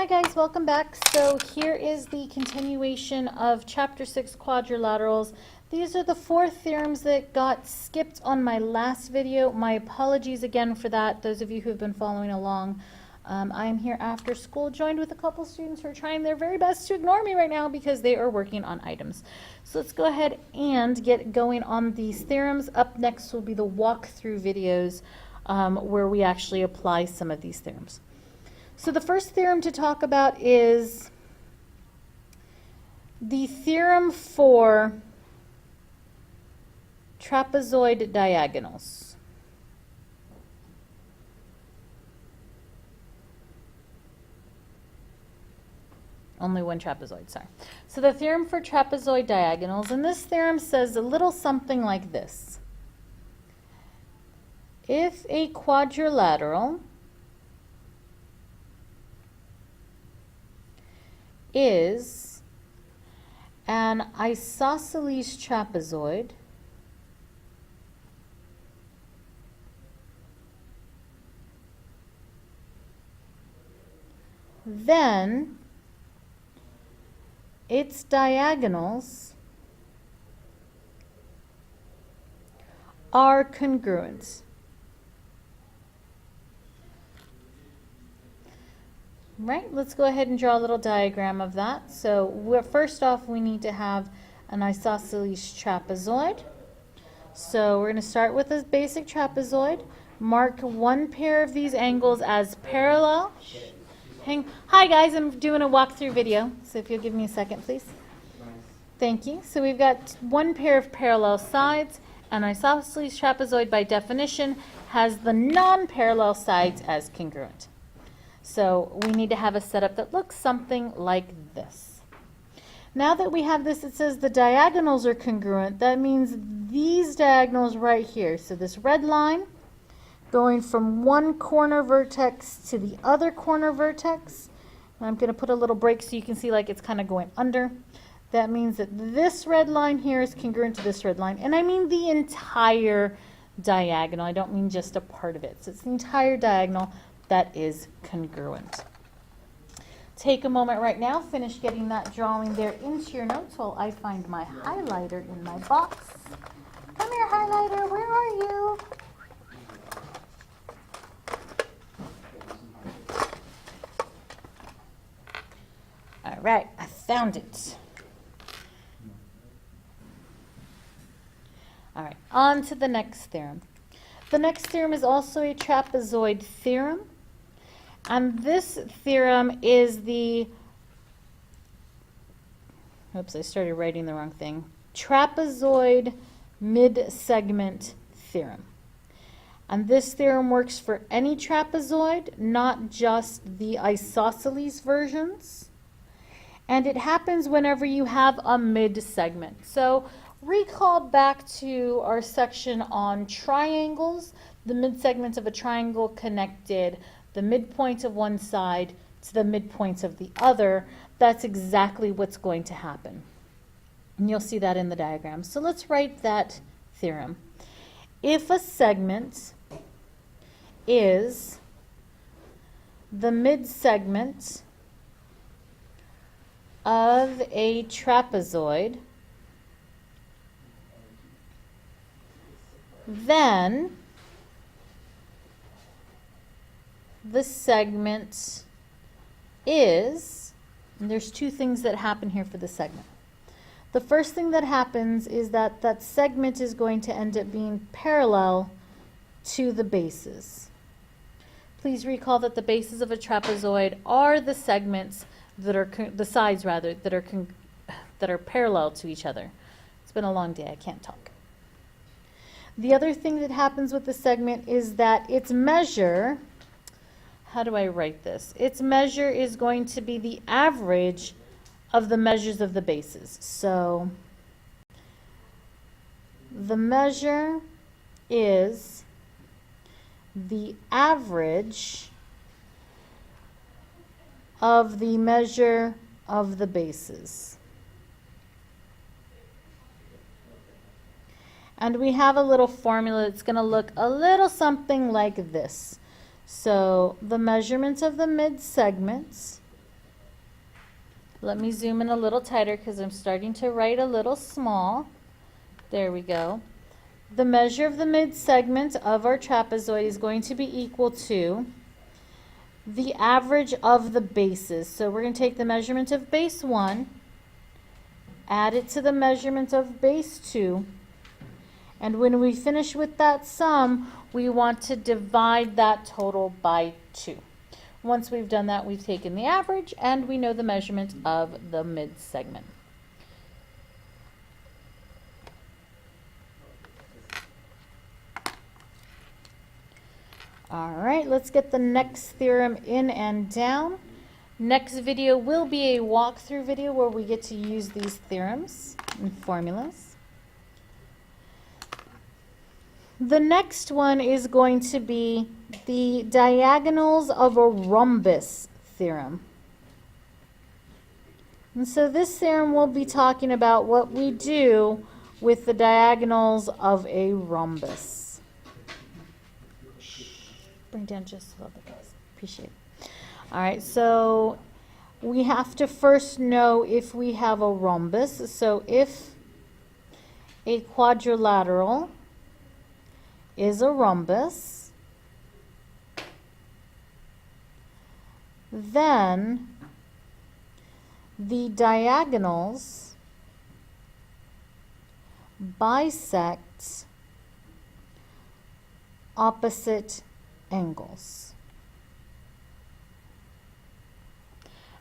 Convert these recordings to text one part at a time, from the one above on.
Hi guys, welcome back. So here is the continuation of Chapter 6 Quadrilaterals. These are the 4 theorems that got skipped on my last video. My apologies again for that, those of you who have been following along. I am here after school, joined with a couple students who are trying their very best to ignore me right now because they are working on items. So let's go ahead and get going on these theorems. Up next will be the walkthrough videos where we actually apply some of these theorems. So the first theorem to talk about is the theorem for trapezoid diagonals. Only one trapezoid, sorry. So the theorem for trapezoid diagonals, and this theorem says a little something like this. If a quadrilateral is an isosceles trapezoid, then its diagonals are congruent. Right, let's go ahead and draw a little diagram of that. So first off, we need to have an isosceles trapezoid. So we're going to start with a basic trapezoid. Mark one pair of these angles as parallel. Hi guys, I'm doing a walkthrough video, so if you'll give me a second, please. Thank you. So we've got one pair of parallel sides. An isosceles trapezoid, by definition, has the non-parallel sides as congruent. So we need to have a setup that looks something like this. Now that we have this, it says the diagonals are congruent. That means these diagonals right here. So this red line going from one corner vertex to the other corner vertex. And I'm going to put a little break so you can see like it's kind of going under. That means that this red line here is congruent to this red line. And I mean the entire diagonal. I don't mean just a part of it. So it's the entire diagonal that is congruent. Take a moment right now, finish getting that drawing there into your notes while I find my highlighter in my box. Come here, highlighter, where are you? All right, I found it. All right, on to the next theorem. The next theorem is also a trapezoid theorem. And this theorem is the, oops, I started writing the wrong thing, trapezoid mid-segment theorem. And this theorem works for any trapezoid, not just the isosceles versions. And it happens whenever you have a mid-segment. So recall back to our section on triangles. The mid-segments of a triangle connected the midpoint of one side to the midpoints of the other. That's exactly what's going to happen. And you'll see that in the diagram. So let's write that theorem. If a segment is the mid-segment of a trapezoid, then the segment is, and there's two things that happen here for the segment. The first thing that happens is that that segment is going to end up being parallel to the bases. Please recall that the bases of a trapezoid are the segments that are, the sides rather, that are parallel to each other. It's been a long day, I can't talk. The other thing that happens with the segment is that its measure, how do I write this? Its measure is going to be the average of the measures of the bases. So the measure is the average of the measure of the bases. And we have a little formula that's going to look a little something like this. So the measurement of the mid-segments Let me zoom in a little tighter because I'm starting to write a little small. There we go. The measure of the mid-segment of our trapezoid is going to be equal to the average of the bases. So we're going to take the measurement of base 1, add it to the measurement of base 2, and when we finish with that sum, we want to divide that total by 2. Once we've done that, we've taken the average and we know the measurement of the mid-segment. All right, let's get the next theorem in and down. Next video will be a walkthrough video where we get to use these theorems and formulas. The next one is going to be the diagonals of a rhombus theorem. And so this theorem will be talking about what we do with the diagonals of a rhombus. Bring down just a little bit, guys. Appreciate it. All right, so we have to first know if we have a rhombus. So if a quadrilateral is a rhombus, then the diagonals bisect opposite angles.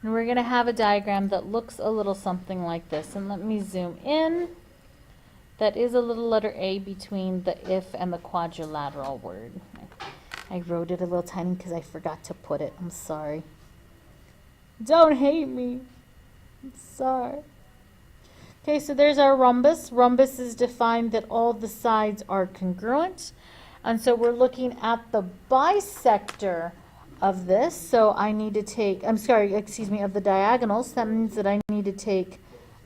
And we're going to have a diagram that looks a little something like this. And let me zoom in. That is a little letter A between the if and the quadrilateral word. I wrote it a little tiny because I forgot to put it. I'm sorry. Don't hate me. I'm sorry. Okay, so there's our rhombus. Rhombus is defined that all the sides are congruent. And so we're looking at the bisector of this. So I need to take, of the diagonals. That means that I need to take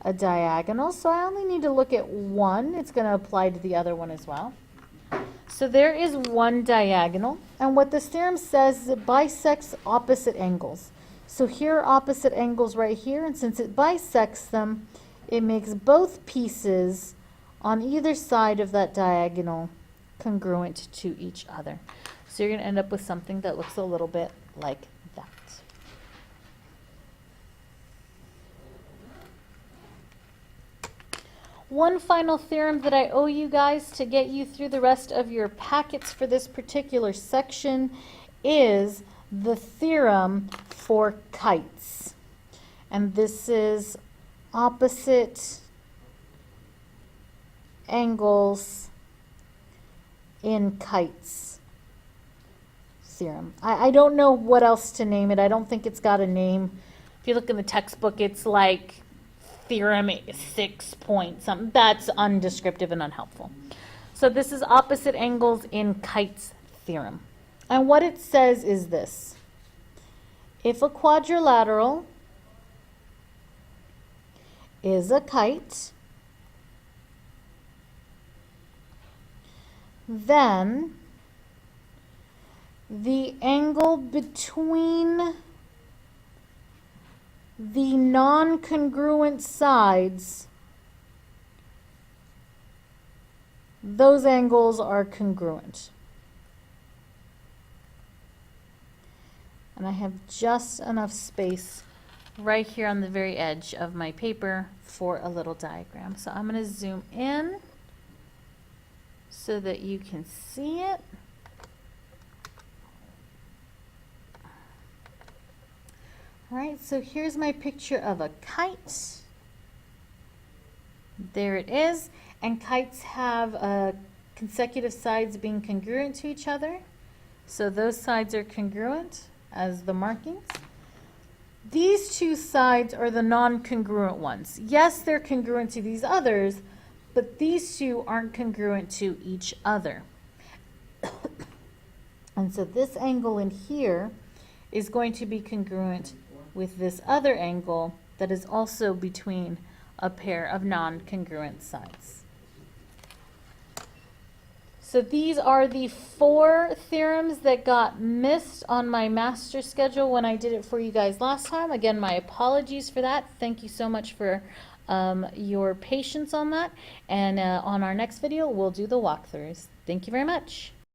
a diagonal. So I only need to look at one. It's going to apply to the other one as well. So there is one diagonal. And what this theorem says is it bisects opposite angles. So here are opposite angles right here. And since it bisects them, it makes both pieces on either side of that diagonal congruent to each other. So you're going to end up with something that looks a little bit like that. One final theorem that I owe you guys to get you through the rest of your packets for this particular section is the theorem for kites. And this is opposite angles in kites theorem. I don't know what else to name it. I don't think it's got a name. If you look in the textbook, it's like theorem 6 point something. That's undescriptive and unhelpful. So this is opposite angles in kites theorem. And what it says is this. If a quadrilateral is a kite, then the angle between the non-congruent sides, those angles are congruent. And I have just enough space right here on the very edge of my paper for a little diagram. So I'm going to zoom in so that you can see it. All right, so here's my picture of a kite. There it is. And kites have consecutive sides being congruent to each other. So those sides are congruent as the markings. These two sides are the non-congruent ones. Yes, they're congruent to these others, but these two aren't congruent to each other. And so this angle in here is going to be congruent with this other angle that is also between a pair of non-congruent sides. So these are the 4 theorems that got missed on my master schedule when I did it for you guys last time. Again, my apologies for that. Thank you so much for your patience on that. And on our next video, we'll do the walkthroughs. Thank you very much.